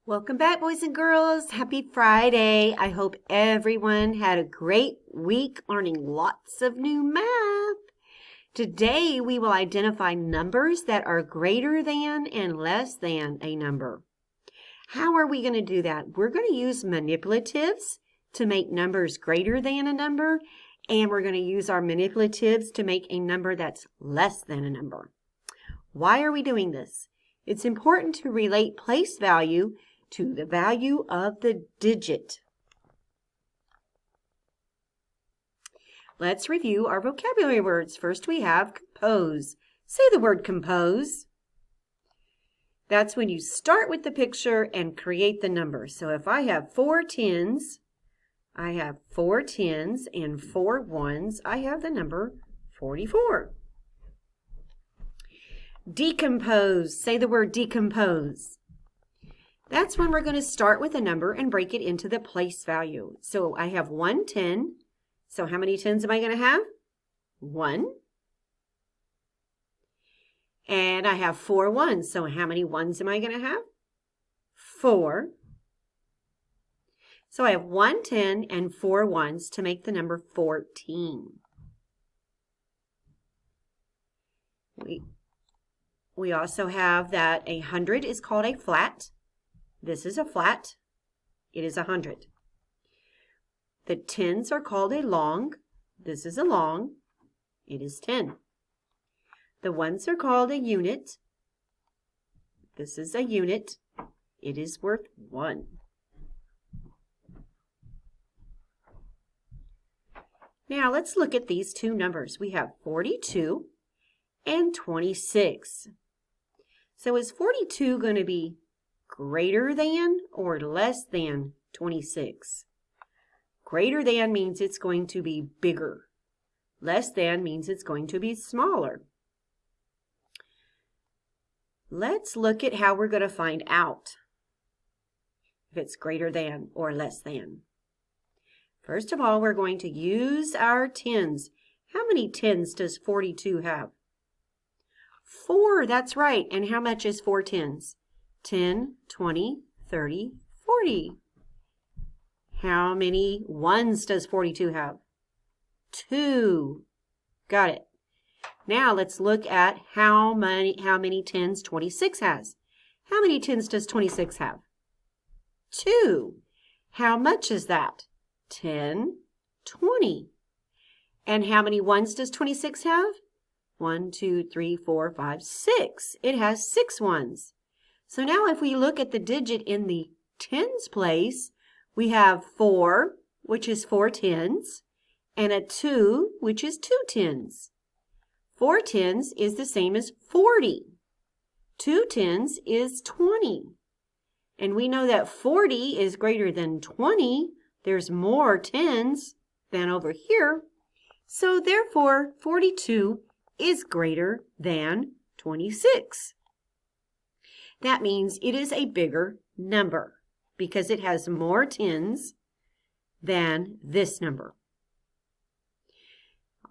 Welcome back, boys and girls. Happy Friday. I hope everyone had a great week learning lots of new math. Today, we will identify numbers that are greater than and less than a number. How are we going to do that? We're going to use manipulatives to make numbers greater than a number, and we're going to use our manipulatives to make a number that's less than a number. Why are we doing this? It's important to relate place value to the value of the digit. Let's review our vocabulary words. First we have compose. Say the word compose. That's when you start with the picture and create the number. So if I have 4 tens, I have 4 tens and 4 ones, I have the number 44. Decompose. Say the word decompose. That's when we're going to start with a number and break it into the place value. So I have 1 10. So how many tens am I going to have? 1. And I have 4 ones. So how many ones am I going to have? 4. So I have 1 10 and 4 ones to make the number 14. We also have that 100 is called a flat. This is a flat. It is 100. The tens are called a long. This is a long. It is 10. The ones are called a unit. This is a unit. It is worth 1. Now let's look at these two numbers. We have 42 and 26. So is 42 going to be greater than or less than 26? Greater than means it's going to be bigger. Less than means it's going to be smaller. Let's look at how we're going to find out if it's greater than or less than. First of all, we're going to use our tens. How many tens does 42 have? 4, that's right. And how much is 4 tens? 10, 20, 30, 40. How many ones does 42 have? 2. Got it. Now let's look at how many tens 26 has. How many tens does 26 have? 2. How much is that? 10, 20. And how many ones does 26 have? 1, 2, 3, 4, 5, 6. It has 6 ones. So now if we look at the digit in the tens place, we have 4, which is 4 tens, and a 2, which is 2 tens. 4 tens is the same as 40. 2 tens is 20. And we know that 40 is greater than 20. There's more tens than over here. So therefore, 42 is greater than 26. That means it is a bigger number because it has more tens than this number.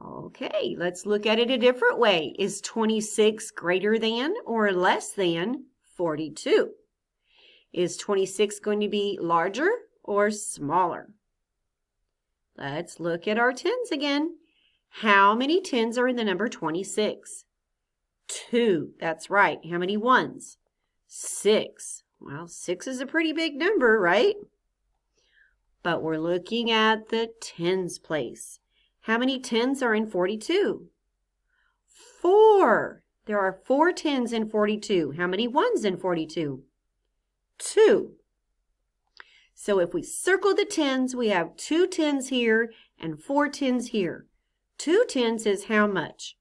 Okay, let's look at it a different way. Is 26 greater than or less than 42? Is 26 going to be larger or smaller? Let's look at our tens again. How many tens are in the number 26? 2, that's right. How many ones? 6. Well, 6 is a pretty big number, right? But we're looking at the tens place. How many tens are in 42? 4. There are 4 tens in 42. How many ones in 42? 2. So if we circle the tens, we have 2 tens here and 4 tens here. 2 tens is how much?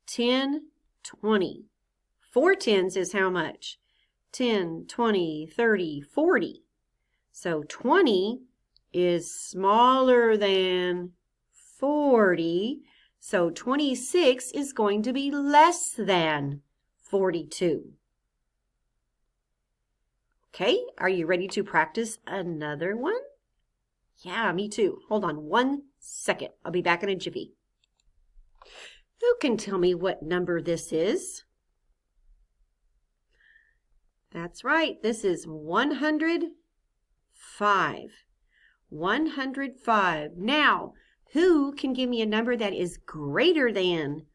10, 20. 4 tens is how much? 10, 20, 30, 40. So 20 is smaller than 40. So 26 is going to be less than 42. Okay, are you ready to practice another one? Yeah, me too. Hold on 1 second. I'll be back in a jiffy. Who can tell me what number this is? That's right. This is 105. 105. Now, who can give me a number that is greater than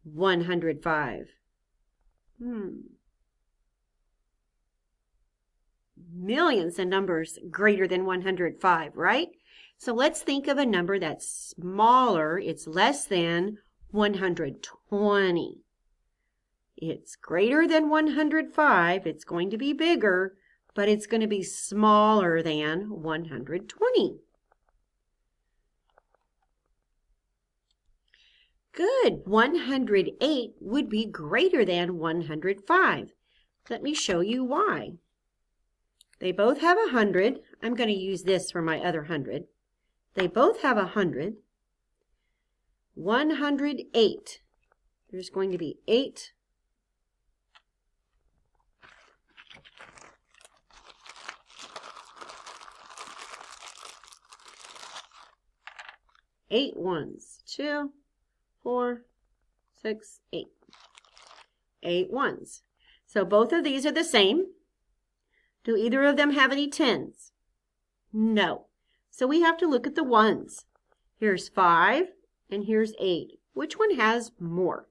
105? Millions of numbers greater than 105, right? So let's think of a number that's smaller. It's less than 120. It's greater than 105. It's going to be bigger, but it's going to be smaller than 120. Good. 108 would be greater than 105. Let me show you why. They both have 100. I'm going to use this for my other 100. They both have 100. 108. There's going to be 8. Eight ones. 2, 4, 6, 8. 8 ones. So both of these are the same. Do either of them have any tens? No. So we have to look at the ones. Here's 5 and here's 8. Which one has more?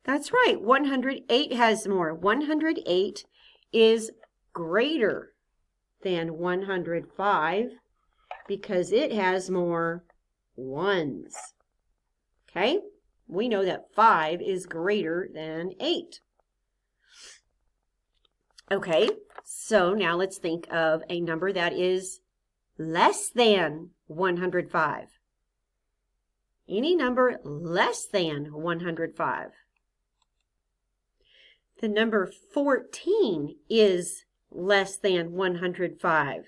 That's right. 108 has more. 108 is greater than 105 because it has more ones. Okay? We know that 5 is greater than 8. Okay, so now let's think of a number that is less than 105. Any number less than 105. The number 14 is less than 105.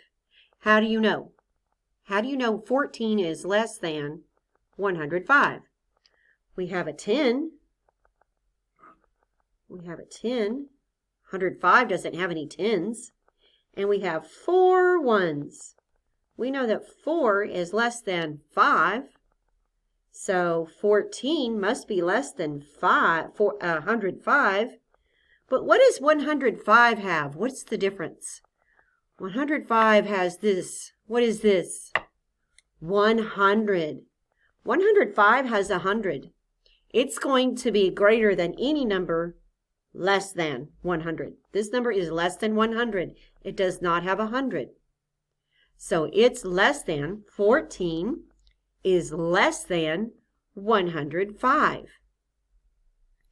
How do you know? How do you know 14 is less than 105? We have a 10. We have a 10. 105 doesn't have any tens. And we have 4 ones. We know that 4 is less than 5. So 14 must be less than 105. But what does 105 have? What's the difference? 105 has this. What is this? 100. 105 has 100. It's going to be greater than any number less than 100. This number is less than 100. It does not have 100. So it's less than 14 is less than 105.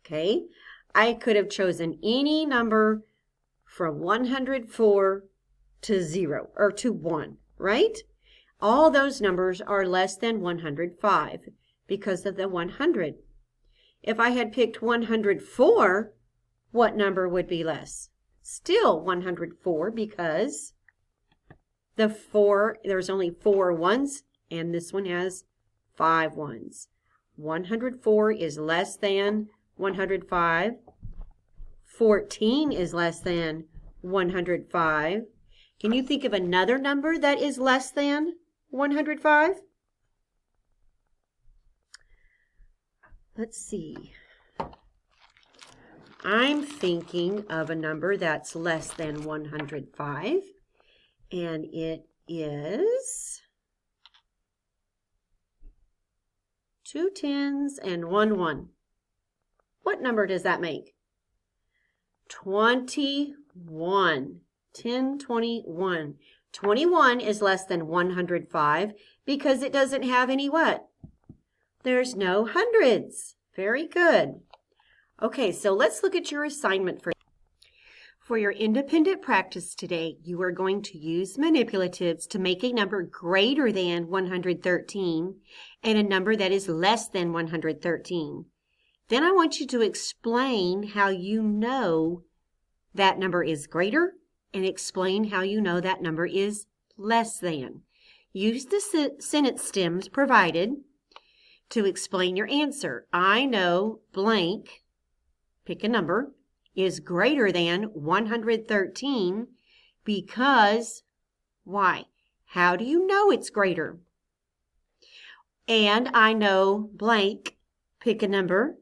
Okay? I could have chosen any number from 104 to 0 or to 1, right? All those numbers are less than 105 because of the 100. If I had picked 104, what number would be less? Still 104 because there's only 4 ones and this one has 5 ones. 104 is less than 105. 14 is less than 105. Can you think of another number that is less than 105? Let's see. I'm thinking of a number that's less than 105, and it is 2 10s and 1 1. What number does that make? 21. 10, 21. 21 is less than 105 because it doesn't have any what? There's no hundreds. Very good. Okay, so let's look at your assignment for your independent practice today. You are going to use manipulatives to make a number greater than 113 and a number that is less than 113. Then I want you to explain how you know that number is greater and explain how you know that number is less than. Use the sentence stems provided to explain your answer. I know blank, pick a number, is greater than 113 because, why? How do you know it's greater? And I know blank, pick a number,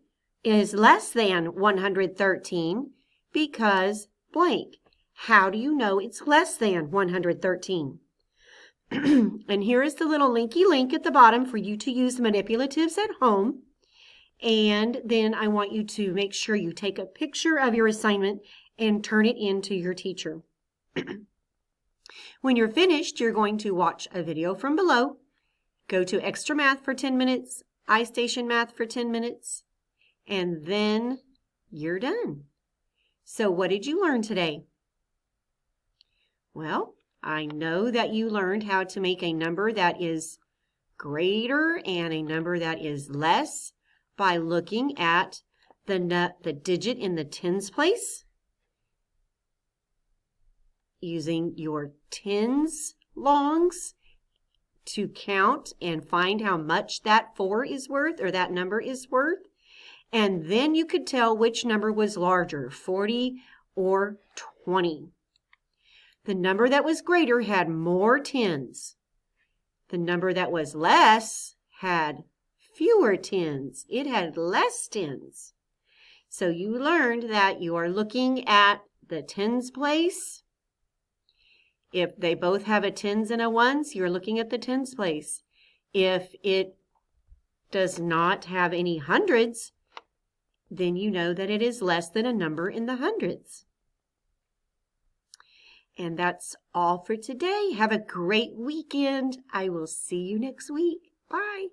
is less than 113 because blank. How do you know it's less than 113? And here is the little linky link at the bottom for you to use manipulatives at home. And then I want you to make sure you take a picture of your assignment and turn it in to your teacher. When you're finished, you're going to watch a video from below. Go to Extra Math for 10 minutes, iStation Math for 10 minutes, and then you're done. So what did you learn today? Well, I know that you learned how to make a number that is greater and a number that is less by looking at the digit in the tens place, using your tens longs to count and find how much that 4 is worth or that number is worth. And then you could tell which number was larger, 40 or 20. The number that was greater had more tens. The number that was less had fewer tens. It had less tens. So you learned that you are looking at the tens place. If they both have a tens and a ones, you're looking at the tens place. If it does not have any hundreds, then you know that it is less than a number in the hundreds. And that's all for today. Have a great weekend. I will see you next week. Bye.